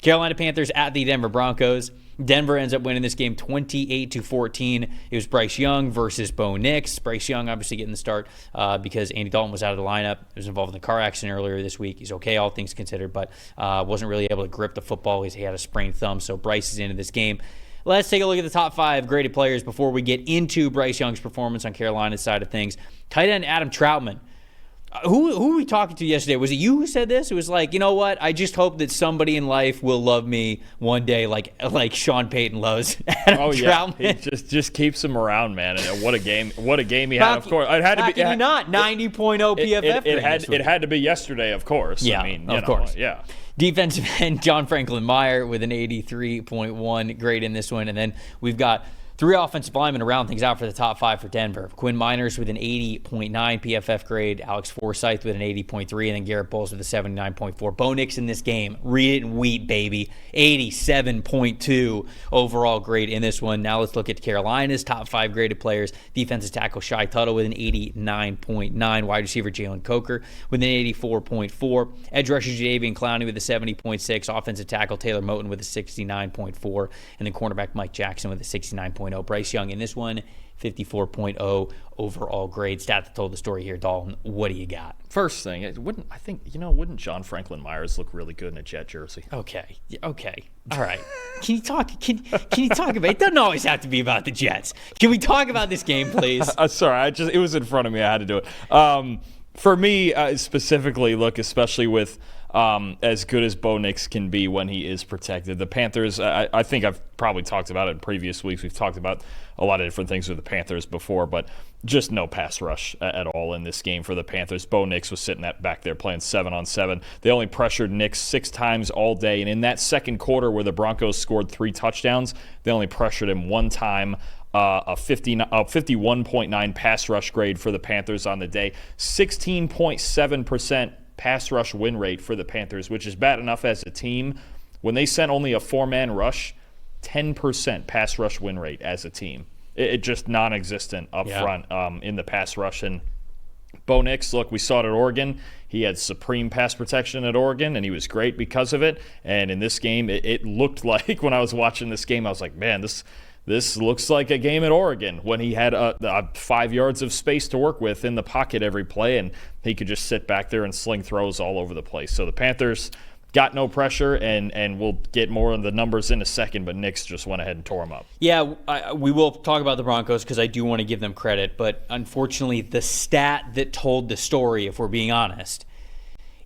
Carolina Panthers at the Denver Broncos. Denver ends up winning this game 28-14. It was Bryce Young versus Bo Nix. Bryce Young obviously getting the start because Andy Dalton was out of the lineup. He was involved in a car accident earlier this week. He's okay, all things considered, but wasn't really able to grip the football. He had a sprained thumb, so Bryce is into this game. Let's take a look at the top 5 graded players before we get into Bryce Young's performance on Carolina's side of things. Tight end Adam Troutman. Who were we talking to yesterday? Was it you who said this? It was like, you know what? I just hope that somebody in life will love me one day like Sean Payton loves Adam Troutman. Yeah. He just keeps him around, man. And what a game he had, of course. It had to be. Not 90.0 PFF. It had to be yesterday, of course. Yeah, I mean, of course. Yeah. Defensive end John Franklin Meyer with an 83.1 grade in this one. And then we've got 3 offensive linemen to round things out for the top 5 for Denver. Quinn Miners with an 80.9 PFF grade, Alex Forsythe with an 80.3, and then Garrett Bowles with a 79.4. Bo Nix in this game, read it and wheat, baby. 87.2 overall grade in this one. Now let's look at Carolina's top 5 graded players. Defensive tackle Shai Tuttle with an 89.9. Wide receiver Jalen Coker with an 84.4. Edge rusher Jadeveon Clowney with a 70.6. Offensive tackle Taylor Moton with a 69.4. And then cornerback Mike Jackson with a 69.0. Bryce Young in this one, 54.0 overall grade. Stat that told the story here. Dalton, what do you got? First thing, wouldn't John Franklin Myers look really good in a Jet jersey? Okay. All right. Can you talk about it? Doesn't always have to be about the Jets. Can we talk about this game, please? Sorry, it was in front of me. I had to do it. For me, specifically, especially with as good as Bo Nix can be when he is protected. The Panthers, I think I've probably talked about it in previous weeks. We've talked about a lot of different things with the Panthers before, but just no pass rush at all in this game for the Panthers. Bo Nix was sitting back there playing 7-on-7. They only pressured Nix 6 times all day, and in that second quarter where the Broncos scored 3 touchdowns, they only pressured him 1 time. A 51.9 pass rush grade for the Panthers on the day. 16.7% pass rush win rate for the Panthers, which is bad enough as a team. When they sent only a 4-man rush, 10% pass rush win rate as a team. It just non-existent up front in the pass rush. And Bo Nix, look, we saw it at Oregon. He had supreme pass protection at Oregon, and he was great because of it. And in this game, it looked like, when I was watching this game, I was like, man, this looks like a game at Oregon when he had 5 yards of space to work with in the pocket every play, and he could just sit back there and sling throws all over the place. So the Panthers got no pressure, and we'll get more of the numbers in a second, but Nix just went ahead and tore him up. Yeah, we will talk about the Broncos because I do want to give them credit, but unfortunately the stat that told the story, if we're being honest,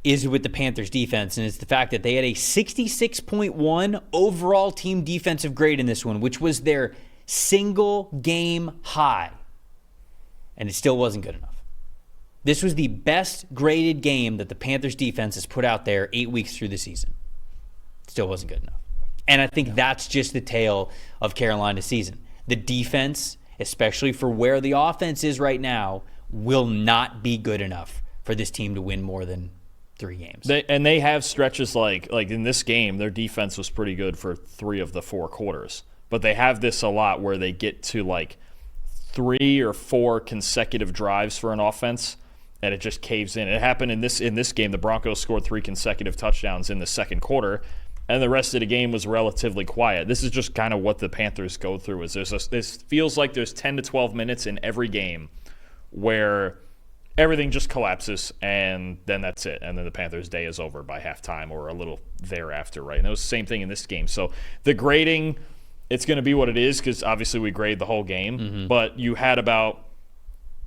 is with the Panthers defense, and it's the fact that they had a 66.1 overall team defensive grade in this one, which was their single game high, and it still wasn't good enough. This was the best graded game that the Panthers defense has put out there 8 weeks through the season. Still wasn't good enough. And I think that's just the tale of Carolina's season. The defense, especially for where the offense is right now, will not be good enough for this team to win more than 3 games. They have stretches like in this game, their defense was pretty good for 3 of the 4 quarters. But they have this a lot where they get to 3 or 4 consecutive drives for an offense, and it just caves in. It happened in this game. The Broncos scored 3 consecutive touchdowns in the second quarter, and the rest of the game was relatively quiet. This is just kind of what the Panthers go through. This feels like there's 10 to 12 minutes in every game where everything just collapses, and then that's it. And then the Panthers' day is over by halftime or a little thereafter, right? And it was the same thing in this game. So the grading, it's going to be what it is because obviously we grade the whole game. Mm-hmm. But you had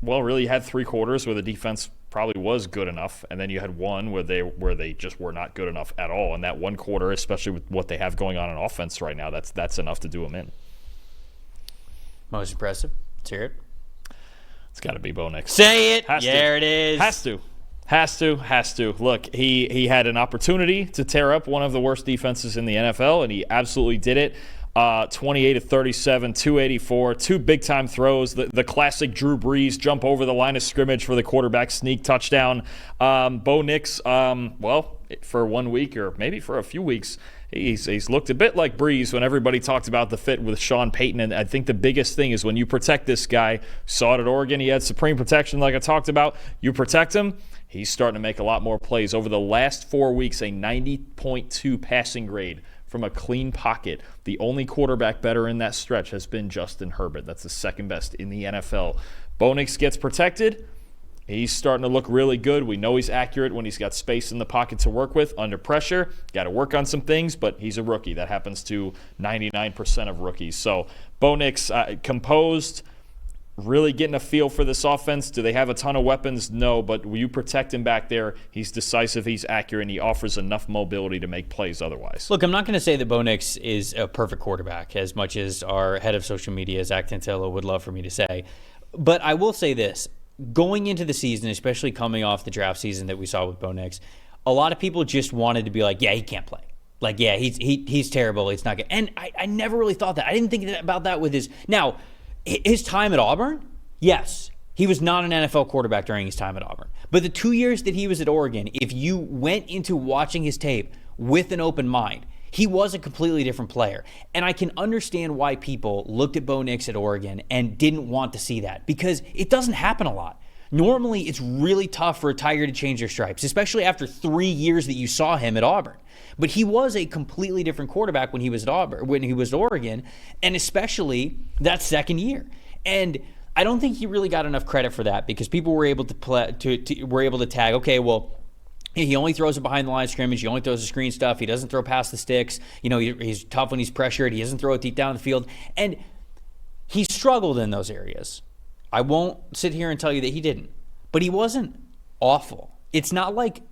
you had 3 quarters where the defense probably was good enough, and then you had one where they just were not good enough at all. And that one quarter, especially with what they have going on in offense right now, that's enough to do them in. Most impressive. Let's hear it. It's got to be Bo Nix. Say it. There it is. Has to. Look, he had an opportunity to tear up one of the worst defenses in the NFL, and he absolutely did it. 28 of 37, 284, 2 big-time throws. The classic Drew Brees jump over the line of scrimmage for the quarterback sneak touchdown. Bo Nix, for 1 week or maybe for a few weeks, he's looked a bit like Breeze when everybody talked about the fit with Sean Payton. And I think the biggest thing is when you protect this guy, saw it at Oregon, he had supreme protection like I talked about. You protect him, he's starting to make a lot more plays. Over the last 4 weeks, a 90.2 passing grade from a clean pocket. The only quarterback better in that stretch has been Justin Herbert. That's the second best in the NFL. Bo Nix gets protected. He's starting to look really good. We know he's accurate when he's got space in the pocket to work with. Under pressure, got to work on some things, but he's a rookie. That happens to 99% of rookies. So Bo Nix, composed, really getting a feel for this offense. Do they have a ton of weapons? No, but will you protect him back there? He's decisive, he's accurate, and he offers enough mobility to make plays otherwise. Look, I'm not going to say that Bo Nix is a perfect quarterback, as much as our head of social media, Zach Tantillo, would love for me to say. But I will say this. Going into the season, especially coming off the draft season that we saw with Bo Nix, a lot of people just wanted to be like, yeah, he can't play. Like, yeah, he's terrible. It's not good. And I never really thought that. I didn't think about that with his time at Auburn. Yes, he was not an NFL quarterback during his time at Auburn. But the 2 years that he was at Oregon, if you went into watching his tape with an open mind, he was a completely different player. And I can understand why people looked at Bo Nix at Oregon and didn't want to see that, because it doesn't happen a lot. Normally, it's really tough for a Tiger to change their stripes, especially after 3 years that you saw him at Auburn. But he was a completely different quarterback when he was at Auburn, when he was at Oregon, and especially that second year. And I don't think he really got enough credit for that, because people were able to tag, okay, well, he only throws it behind the line of scrimmage. He only throws the screen stuff. He doesn't throw past the sticks. You know, he's tough when he's pressured. He doesn't throw it deep down the field. And he struggled in those areas. I won't sit here and tell you that he didn't. But he wasn't awful. It's not like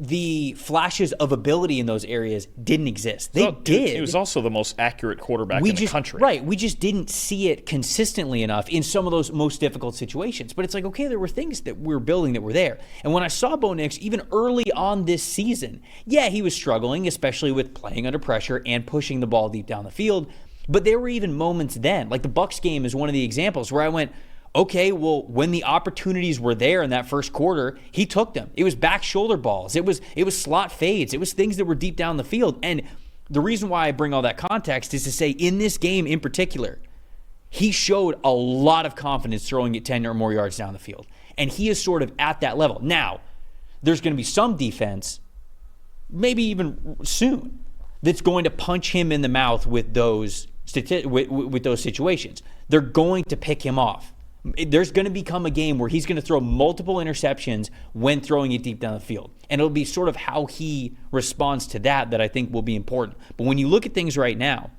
the flashes of ability in those areas didn't exist. They did. He was also the most accurate quarterback in the country. Right. We just didn't see it consistently enough in some of those most difficult situations. But it's like, okay, there were things that we were building that were there. And when I saw Bo Nix, even early on this season, yeah, he was struggling, especially with playing under pressure and pushing the ball deep down the field. But there were even moments then, like the Bucs game is one of the examples where I went, okay, well, when the opportunities were there in that first quarter, he took them. It was back shoulder balls. It was slot fades. It was things that were deep down the field. And the reason why I bring all that context is to say, in this game in particular, he showed a lot of confidence throwing it 10 or more yards down the field. And he is sort of at that level. Now, there's going to be some defense, maybe even soon, that's going to punch him in the mouth with those situations. They're going to pick him off. There's going to become a game where he's going to throw multiple interceptions when throwing it deep down the field. And it'll be sort of how he responds to that I think will be important. But when you look at things right now,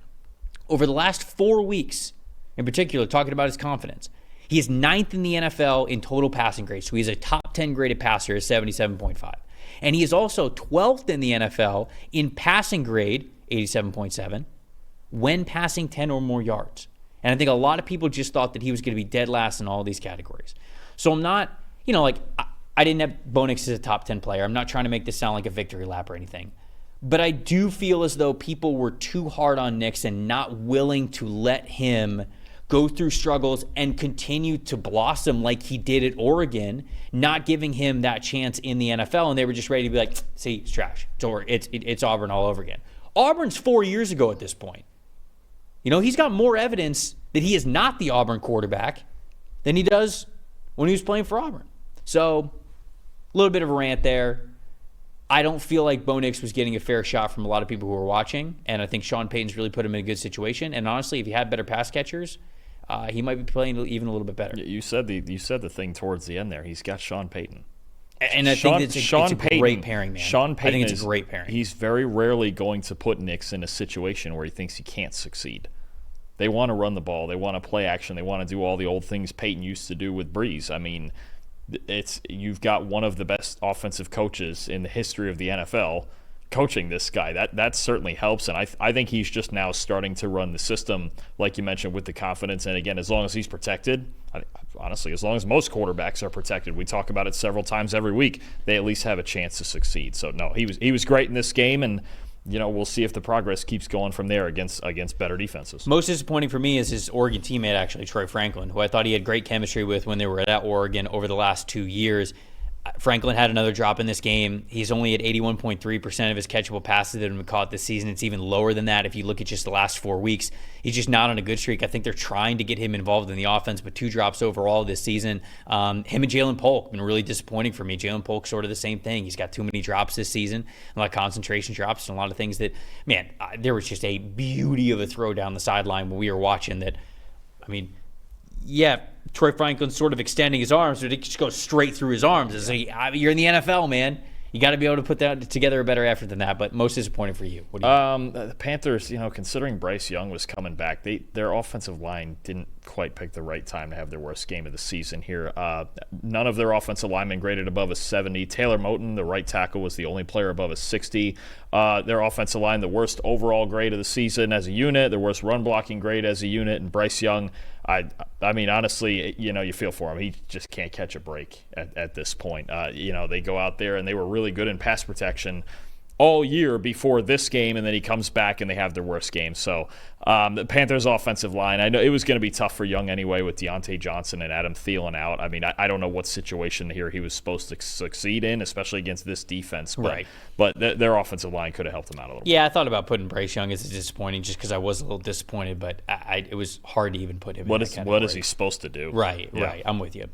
over the last 4 weeks, in particular, talking about his confidence, he is 9th in the NFL in total passing grade. So he's a top 10 graded passer at 77.5. And he is also 12th in the NFL in passing grade, 87.7, when passing 10 or more yards. And I think a lot of people just thought that he was going to be dead last in all these categories. So I'm not, I didn't have Bo Nix as a top 10 player. I'm not trying to make this sound like a victory lap or anything. But I do feel as though people were too hard on Nix and not willing to let him go through struggles and continue to blossom like he did at Oregon, not giving him that chance in the NFL. And they were just ready to be like, see, it's trash. It's Auburn all over again. Auburn's 4 years ago at this point. He's got more evidence that he is not the Auburn quarterback than he does when he was playing for Auburn. So, a little bit of a rant there. I don't feel like Bo Nix was getting a fair shot from a lot of people who were watching, and I think Sean Payton's really put him in a good situation. And honestly, if he had better pass catchers, he might be playing even a little bit better. You said the thing towards the end there. He's got Sean Payton. And I think it's a great pairing, man. Sean Payton, I think it's a great pairing. He's very rarely going to put Nix in a situation where he thinks he can't succeed. They want to run the ball. They want to play action. They want to do all the old things Payton used to do with Breeze. I mean, you've got one of the best offensive coaches in the history of the NFL coaching this guy. That certainly helps, and I think he's just now starting to run the system, like you mentioned, with the confidence. And again, as long as he's protected, honestly, as long as most quarterbacks are protected, we talk about it several times every week, they at least have a chance to succeed. So no, he was great in this game, and we'll see if the progress keeps going from there against better defenses. Most disappointing for me is his Oregon teammate, actually, Troy Franklin, who I thought he had great chemistry with when they were at Oregon over the last 2 years. Franklin had another drop in this game. He's only at 81.3% of his catchable passes that have been caught this season. It's even lower than that if you look at just the last 4 weeks. He's just not on a good streak. I think they're trying to get him involved in the offense, but 2 drops overall this season. Him and Jalen Polk have been really disappointing for me. Jalen Polk sort of the same thing. He's got too many drops this season, a lot of concentration drops, and a lot of things that, man, there was just a beauty of a throw down the sideline when we were watching that. I mean, yeah, Troy Franklin's sort of extending his arms, but it just goes straight through his arms. It's like, you're in the NFL, man. You got to be able to put that together a better effort than that. But most disappointing for you. What do you The Panthers, considering Bryce Young was coming back, their offensive line didn't quite pick the right time to have their worst game of the season here. None of their offensive linemen graded above a 70. Taylor Moton, the right tackle, was the only player above a 60. Their offensive line, the worst overall grade of the season as a unit, their worst run blocking grade as a unit, and Bryce Young, I mean, honestly, you feel for him. He just can't catch a break at this point. They go out there and they were really good in pass protection all year before this game, and then he comes back and they have their worst game. So the Panthers' offensive line, I know it was going to be tough for Young anyway with Deontay Johnson and Adam Thielen out. I mean, I don't know what situation here he was supposed to succeed in, especially against this defense. But, Right. But their offensive line could have helped him out a little bit. Yeah, I thought about putting Bryce Young as disappointing just because I was a little disappointed, but it was hard to even put him in that category. What is he supposed to do? Right, Yeah. right. I'm with you.